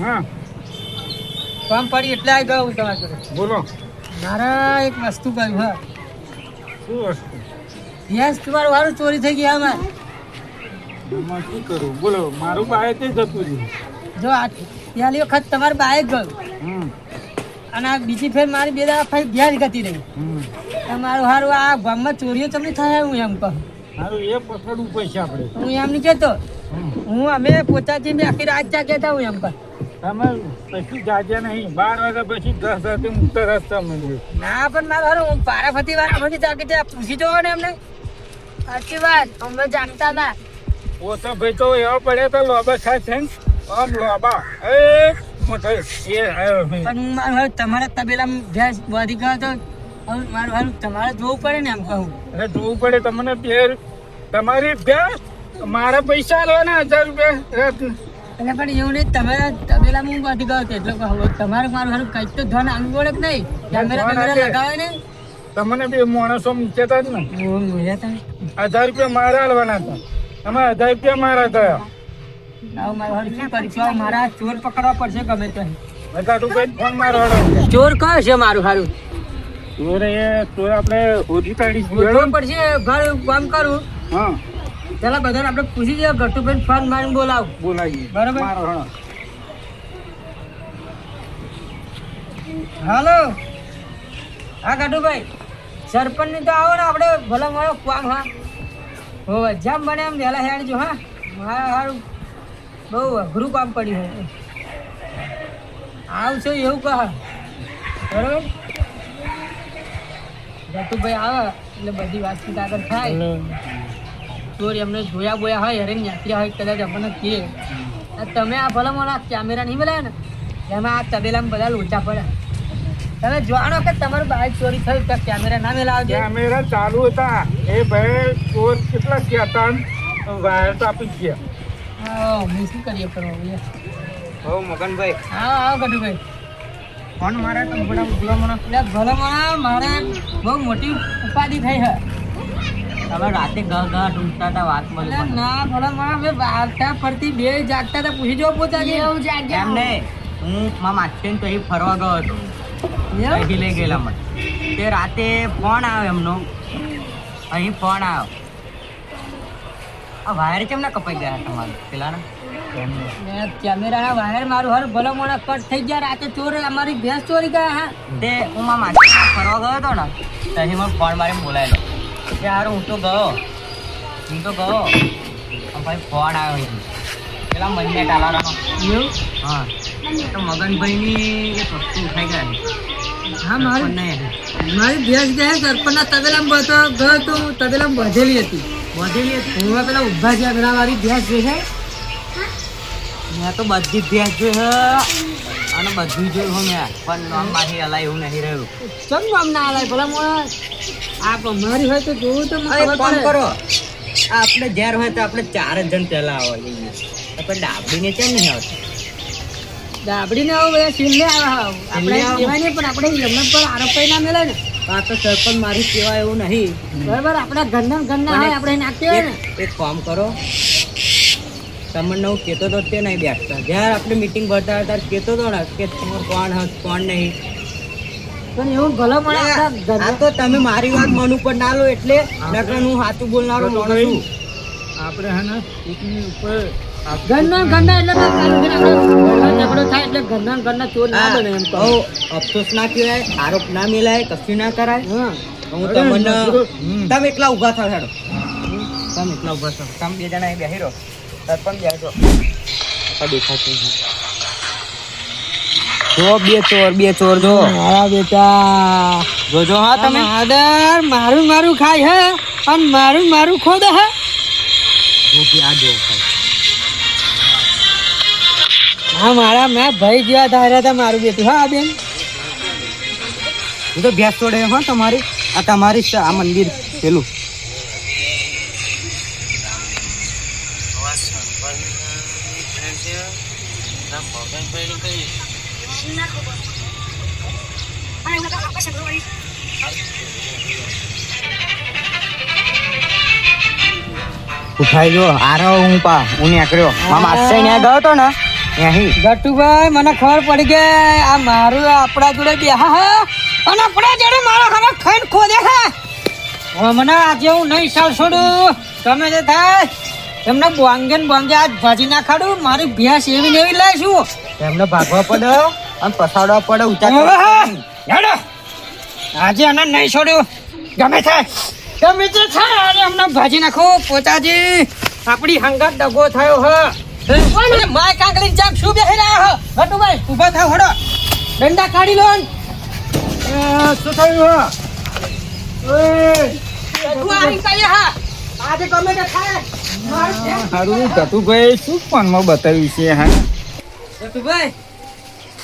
હા કામ પડી એટલે આવી ગયો હું તમારા જોડે. બોલો. મારા એક વસ્તુ કહ્યું હા. શું વસ્તુ? યસ તમારું વારું ચોરી થઈ ગયા અમાર. એમાં શું કરું? બોલો. મારું બાય તે જતું રહ્યું. જો આ પહેલી વખત તમારું બાઇક ગયું હમ અને આ બીજી ફેર મારી બે દાડા ફરી ઘેર ગતી રહી. તમારું હારું આ ગામમાં ચોરીઓ તમને થાય હું એમ કહું. મારું એ પકડવું પડશે આપણે. હું એમ નહીં કહેતો. હું અમે પોતાથી મેં આખી રાત જાગ્યા હું એમ કહું. તમે પછી જાગ્યા નહીં. 12 વાગ્યા પછી 10 વાગે મુક્ત રસ્તા મળ્યો. ના પણ મારું હારું હું પારાફતી વાર પછી જાગી ત્યાં પૂછી જોવો ને એમને. સાચી વાત અમે જાણતા હતા. ઓછો ભાઈ તો એવો પડે તો લોબા ખાય છે ને. આમ લોબા એ મોટો એ આવ્યો ભાઈ. પણ હું મારું હારું તમારા તબેલામાં ભેંસ વધી ગયો તો હવે મારું હારું તમારે જોવું પડે ને એમ કહું. અરે જોવું પડે તમને ફેર તમારી ભેંસ મારા પૈસા લો ને 1000 રૂપિયા. એટલે પણ એવું નહીં તમારા તબેલામાં હું વધી ગયો હતો એટલે કહું તમારે મારું હારું કંઈક તો ધન આવવું પડે કે નહીં. કેમેરા બેમેરા લગાવે ને. તમને બે માણસો મૂકતા જ ને. હું મળ્યા હતા. 1000 રૂપિયા મારા હાલવાના હતા. એમાં 1000 રૂપિયા મારા થયા. હવે મારું હારું શું કરીશું? હવે મારા ચોર પકડવા પડશે ગમે તે. બધાટું કઈ ફોન મારો. ચોર કયો છે મારું હારું? ચોર આપણે ઓછી કાઢી બોલવું પડશે ઘર કામ કરું. હા પેલા બધાને આપણે પૂછી જઈએ ગટુભાઈ ફોન મારીને બોલાવ. બોલાવીએ. બરાબર. મારો હા. હાલો હા ગટુભાઈ સરપંચ ની તો આવો ને આપણે ભલે મારો કામ. હા હો જેમ બને એમ વહેલા હેડજો. હા મારા સારું બહુ અઘરું કામ પડ્યું હોય આવશે એવું કહે. બરાબર ગટુભાઈ આવે એટલે બધી વાતચીત આગળ થાય. ચોર એમને જોયા બોયા હોય હેરેન યાત્રા હોય કદાચ આપણને કહે તમે આ ભલે મને કેમેરા નહીં મળ્યા ને એમાં આ તબેલામાં બધા લોચા પડ્યા. તમે જાણો કે તમારું બાઇક ચોરી થયું તો કેમેરા ના મેલાવજો. કેમેરા ચાલુ હતા. એ ભાઈ ચોર કેટલા કહેતા વાયર તો આપી જ ગયા. હા હું શું કરીએ કરવા હો મગનભાઈ. હા આવો ગટુભાઈ. ફોન મારે તો ભલા ભલામણા. એટલે ભલામણા મારે બહુ મોટી ઉપાધિ થઈ છે. તમે રાતે ગા ઢૂંઢતા હતા વાત મળી એટલે ના ભલામણા મેં વાગતા ફરતી બે જાગતા હતા પૂછી જો પોતા એવું જાગ્યા એમને હું મારા માછીને તો અહીં ફરવા ગયો હતો. અહીં લઈ ગયેલા મને તે રાતે ફોન આવ્યો એમનો. અહીં ફોન આવ્યો. આ વાયર કેમ ના કપાઈ ગયા તમારે પેલાના? કેમેરાના વાયર મારું હર ભલામણા કટ થઈ ગયા. રાતે ચોર અમારી ભેંસ ચોરી ગયા. હા તે હું મારા માછીને ફરવા ગયો હતો ને ત્યાંથી મને ફોન મારીને બોલાયેલો કે યાર હું તો ગયો ભાઈ ફોન આવ્યો છે પેલા મહિને ટાલાનો. એવું હા તો મગનભાઈની એક વસ્તુ ઉઠાઈ ગયા હા મારી નહીં ભેંસ ગયા સરપંચના તબેલામાં ગયો તો તબેલામાં બધેલી હતી. વધેલી હતી. હું પેલા ઊભા છે પેલા મારી ભેંસ જે છે મેં તો બધી જ ભેંસ જોઈ છે અને બધું જોયું હું મેં પણ નામ મારી હલાય એવું નહીં રહ્યું. ચમ નામ ના આલાય ભલા આ મારી હોય તો જોવું તો મને હવે ખબર ફોન પડે. કરો. આપણે જ્યારે હોય તો આપણે 4 જ જણ પહેલા આવવા જઈએ. આપણે ડાબડીને કેમ નહીં આવતા? ડાબડીને આવો બધા સીલે આવે. આપણે આવો. કહેવાય નહીં પણ આપણે એમને પણ આરોપાઈ ના મેળે ને. આ તો સરપંચ મારી સેવા એવું નહીં. બરાબર આપણા ઘરના હોય આપણે નાખીએ હોય ને. એક કામ કરો તમને હું કહેતો તો તે નહીં બેઠતા જ્યારે આપણે મીટિંગ ભરતા હતા ત્યારે કહેતો હતો ને કે તમારે કોણ હસ કોણ નહીં. પણ એવું ભલા મને આપણા આ ઘરના તો તમે મારી વાત મન ઉપર ના લો એટલે નકર હું સાચું બોલનારો માણસ છું. આપણે હે ને એકની ઉપર ઘરના એટલે તો ચાલુ છે ને આપણે ઘરમાં ઝઘડો થાય એટલે ઘરના ચોર ના બને એમ કહો. કહો અફસોસ ના કહેવાય આરોપ ના મેલાય કશું ના કરાય. હા હું તમને તમે એકલા ઊભા થાવ હેડો. તમે એકલા ઊભા થાવ. તમે 2 જણા અહીં બેસી રહો. સરપંચ બેસો દેખાતું જો બે ચોર જો મારા બેટા જોજો હા તમે આદર મારું ખાય હે અને મારું ખોદે હે. આ જો હા મારા મેં ભાઈ જેવા ધાર્યા હતા મારું બેટું. હા બેન હું તો ભેંસ છોડે હા તમારી આ તમારી છે આ મંદિર પેલું. ઉઠાઈ જો આરો હું નીકળ્યો મામા આશ્રય ત્યાં ગયો હતો ને અહીં ગટુભાઈ મને ખબર પડી કે આ મારું આપણા જોડે બેહા હે અને આપણા જોડે મારા હવે ખાઈને ખોદે હે. હવે મને આજે હું નહીં સાલ છોડું તમે જે થાય એમને બોંગે ને બોંગે આજ ભાજી ના ખાડું મારી ભેંસ એવી ને એવી લાવીશું. એમને ભાગવા પડે અને પસાડવા પડે ઊંચા હવે કરવા. હેડો આજે એને નહીં છોડ્યું ગમે થાય ગમે તે થાય આજે અમને ભાજી નાખો પોતાજી આપણી હંગાત ડગો થયો હ. અને માય કાંકલી જામ શું બેહી રહ્યા હો ગટુભાઈ ઊભા થાવ હડો ડંડા કાઢી લો ને. શું થયું તું આરી કાલે હા આજે ગમે તે થાય સારું ગટુભાઈ શું ફોનમાં બતાવ્યું છે હા ગટુભાઈ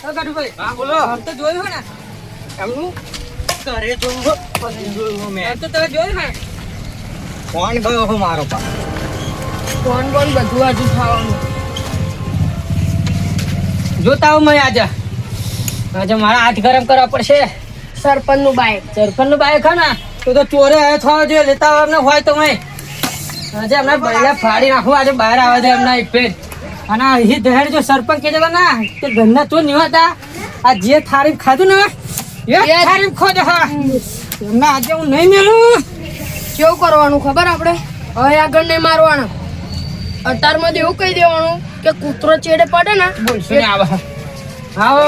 ઓ ગટુભાઈ હા બોલો આમ તો જોયું હે ને એમનું ઘરે જોવું પછી જોયું મેં. આમ તો તમે જોયું હે કોણ ગયો હું મારો પા કોણ કોણ બધું આજુ ખાવાનું જોતા હું મેં આજે મારા હાથ ગરમ કરવા પડશે. સરપંચ નું બાઈક સરપંચ નું બાઈક હા તો ચોરે હે થવા જોઈએ લેતા હોય એમને હોય તો મેં આજે અમને બૈલા ફાડી નાખું આજે બહાર આવે છે એમના એક પેટ અને અહીં દહેર જો સરપંચ કે જતા ના કે ઘરના તો નિવાતા આ જે થાળી ખાધું ને એ થાળી ખોજ હા એમને આજે હું નહીં મેળું. કેવું કરવાનું ખબર આપણે હવે આગળ નહીં મારવાનું અતારમાં તો એવું કહી દેવાનું કે કૂતરો ચેડે પડે ને બોલશો ને આવો આવો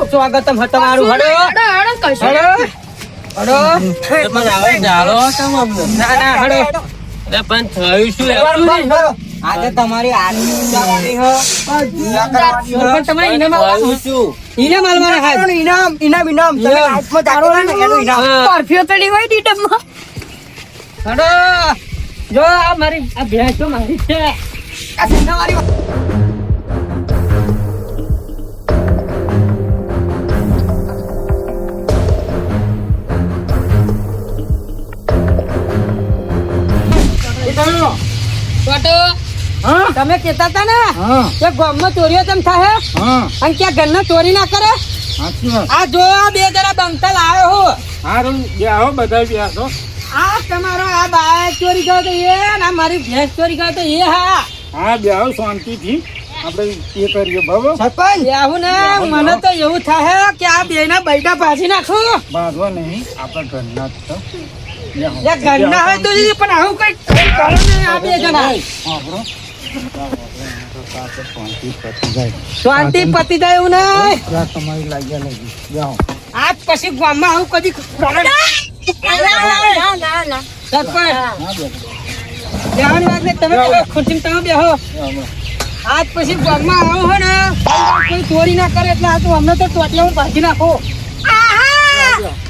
સ્વાગતમ હતું તમારું હડો હડો હડો કશું હડો હડો ના ના હડો આજે તમારી આરતી ઉડાવવાની હો. પણ તમે ઇનામ ઇનામ આલવાના હા ઇનામ ઇનામ ઇનામ તમે હાથમાં ચાલો ને એનું ઇનામ. પરફ્યુ તળી હોય ડીટમમાં હડો જો આ મારી આ ભેંસ તો મારી જ છે. આ સિંધાવાળી પાટો હા તમે કહેતા હતા ને હા કે ગામમાં ચોરીઓ તેમ થાય હા અને ક્યાં ઘરના ચોરી ના કરે સાચી વાત આ જો આ બે જણા બંકલ આવ્યો હો સારું બેહો બધા બેસો આ તમારો આ બાઈક ચોરી ગયો તો એ ને આ મારી ભેંસ ચોરી ગયો તો એ હા હા બેહો શાંતિથી આપણે એ કરીએ બરાબર સરપંચ આવું ને મને તો એવું થાય કે આ બે ના બૈડા ભાજી નાખું બાંધવા નહીં આપણા ઘરના જ છો. બેહો. એ ઘરના હોય તો ઈ પણ આવું કઈ કરો ને આ બે જણા આપણો શાંતિ પતી જાય એવું નહીં તમારી લાગ્યા લાગી બેહો આજ પછી ગામમાં આવું કદી કરે ને. સરપંચ હા બેહો બેહવાની વાત નહીં તમે પેલા ખુરશીમાં તમે બેહો બેહો. આજ પછી ગામમાં આવો હો ને કોઈ ચોરી ના કરે એટલે આ તો અમને તો ટોટિયામાં ભાજી નાખો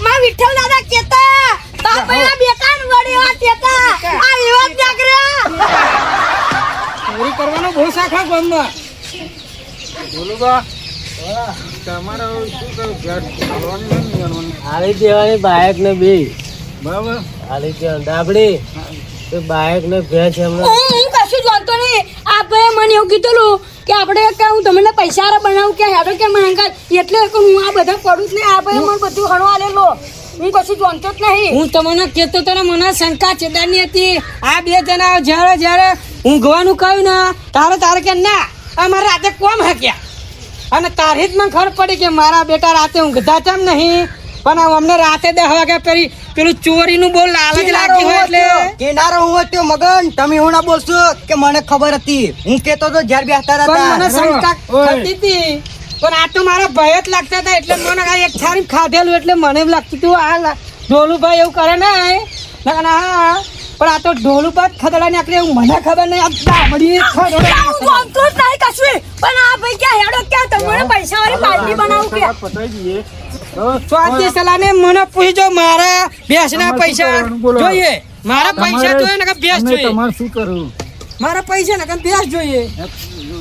માં વિઠ્ઠલ દાદા કેતા બાપા બેકાન વડ્યો કેતા આ એવા જ જાગર્યા ચોરી કરવાનો બહુ શાખા ગામમાં બોલો બા તમારે શું કહ્યું ઘેર ચાલવાની નહીં ચાલવાની હાલી દેવાની બાયક ને બે બરાબર હાલી દેવાની ડાબડી તો બાયક ને ભેંસ એમને હું કશું જાણતો નહીં આ ભાઈ મને એવું કીધેલું કે આપણે કે હું તમને પૈસા આરા બનાવું કે હેડો કે માંગા એટલે કે હું આ બધા પડું જ નહીં આ ભાઈ મને બધું હણો આલેલો હું કશું જાણતો જ નહીં હું તમને કહેતો તો ને મને શંકા ચેદારની હતી આ બે જણા જ્યારે જ્યારે ઊંઘવાનું કહ્યું ને તારે કે ના અમારે રાતે કોમ હક્યા અને તારી જ મને ખબર પડી કે મારા બેટા રાતે ઊંઘતા કેમ નહીં પણ અમને રાતે 10 વાગ્યા પેલું ચોરીનું બહુ લાલચ લાગી હોય એટલે કિનારો હું હતો મગન તમે હું ના બોલશો કે મને ખબર હતી હું કેતો તો જ્યારે બેસતા પણ મને હતા શંકા ઓય. થતી હતી પણ આ તો મારા ભય જ લાગતા હતા એટલે મને આ એક થાળી ખાધેલું એટલે મને એમ લાગતું હતું આ ઢોલુભાઈ એવું કરે ને હા પણ આ તો ઢોલુભાઈ ખદડા નીકળે એવું મને ખબર નહીં આ દાબડી હું જાણતો જ નહીં કશું પણ આ ભાઈ ક્યાં હેડો ક્યાં તમને પૈસા વાળી પાર્ટી બનાવું કે વાત પતાવી દઈએ સ્વાતિ સલાને મને પૂછજો મારા ભેંસના તમારે પૈસા શું કરવાનું બોલો? જોઈએ મારા પૈસા જોઈએ ને કે ભેંસ જોઈએ તમારે શું કરવું મારા પૈસા ને કે ભેંસ જોઈએ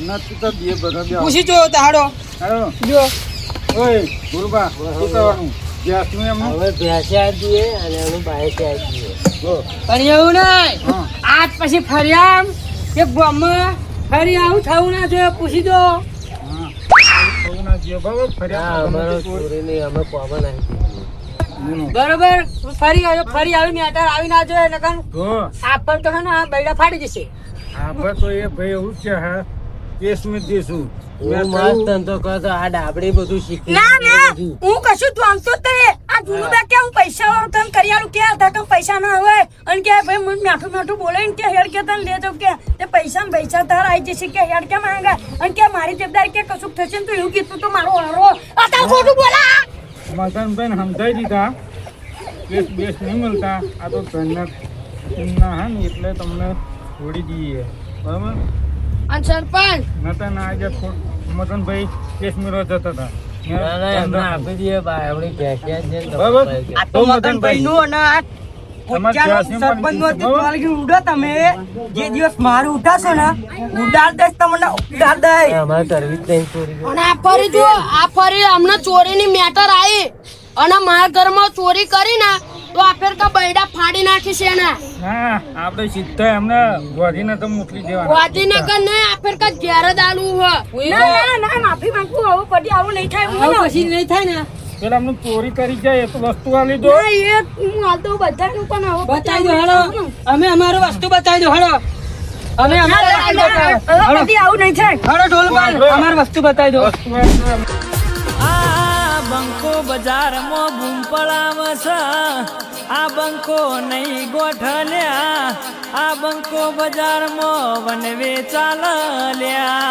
નથી તો બે બધા બે પૂછી જો તાડો હાલો જો ઓય ગુરુબા શું કરવાનું ગેસનું એમનું હવે ભેંસે આ દઈએ અને એનું બાયક આ દઈએ પણ એવું નહીં હા આજ પછી ફરિયામ કે ગામમાં ફરી આવું થવું ના જોઈએ પૂછી દો હા થવું ના જોઈએ બરાબર હા ફર્યા અમારો ચોરી નહીં અમે કોમન આવી બરોબર ફરી આવી મેટર આવી ના જોઈએ નકર તો આપણ તો હે ને આ બૈડા ફાડી જશે આપણે તો એ ભાઈ એવું છે હા કેસ મેં દેશું હું મસ્ત ધંધો કરતો આ ડાબડી બધું શીખી ના ના હું કશું માંગતો જ નહીં આ જૂનું બે કે હું પૈસા વાળું તને કરી આલું કે હતા કે પૈસા ના આવે અને કે ભાઈ મને મીઠું મીઠું બોલે ને કે હેડ કે તને લેજો કે તે પૈસા ને પૈસા તાર આવી જશે કે હેડ કે માંગા અને કે મારી જવાબદારી કે કશું થશે ને તો એવું કીધું તો મારો હારો આ તાર ખોટું બોલા મગનભાઈ સમજાઈ દીધા કેસ બેસ નહીં મળતા આ તો ઘરના હા ને એટલે તમને છોડી દઈએ બરાબર અને સરપંચ નતા ના આજે મગનભાઈ કેસ મેળવા જતા હતા ના ના એમને આપી દઈએ ભાઈ આપણે ક્યાં છે ને બરાબર. તમારે આ તો મગનભાઈનું અને આ પોચાનું સરપંચનું હતું. વાલગી ઉડો તમે જે દિવસ મારું ઉઠાશો ને ઉડાડ દઈશ તમને ઉડાડ દઈશ. અમારે સર્વિસ લઈને ચોરી કરી. અને આ ફરી જો આ ફરી અમને ચોરીની મેટર આવી અને મારા ઘરમાં ચોરી કરી ને તો આ ફેર કા બૈડા ફાડી નાખી છે ને હા આપણે સીધા એમને ગોધીને તો મોકલી દેવાના ગાંધીનગર ને આ ફેર કા ઘેર જ આલું હે ના ના માફી માંગુ હવે પછી આવું નહીં થાય પછી નહીં થાય ને પેલા અમને ચોરી કરી જાય તો વસ્તુ આલી દો ના, એ હું હાલતો બધાનું પણ હવે બતાવી દો હેડો અમે અમારું વસ્તુ બતાવી દો હેડો અમે અમારું વસ્તુ બતાવો. હવે પછી આવું નહીં થાય હેડો ઢોલબાર અમારું વસ્તુ બતાવી દો વસ્તુ આલી દો. આ બંકો બજારમાં બૂમ પડાવે છે આ બંકો નહીં ગોઠલ્યા આ બંકો બજારમાં વનવે ચાલ્યા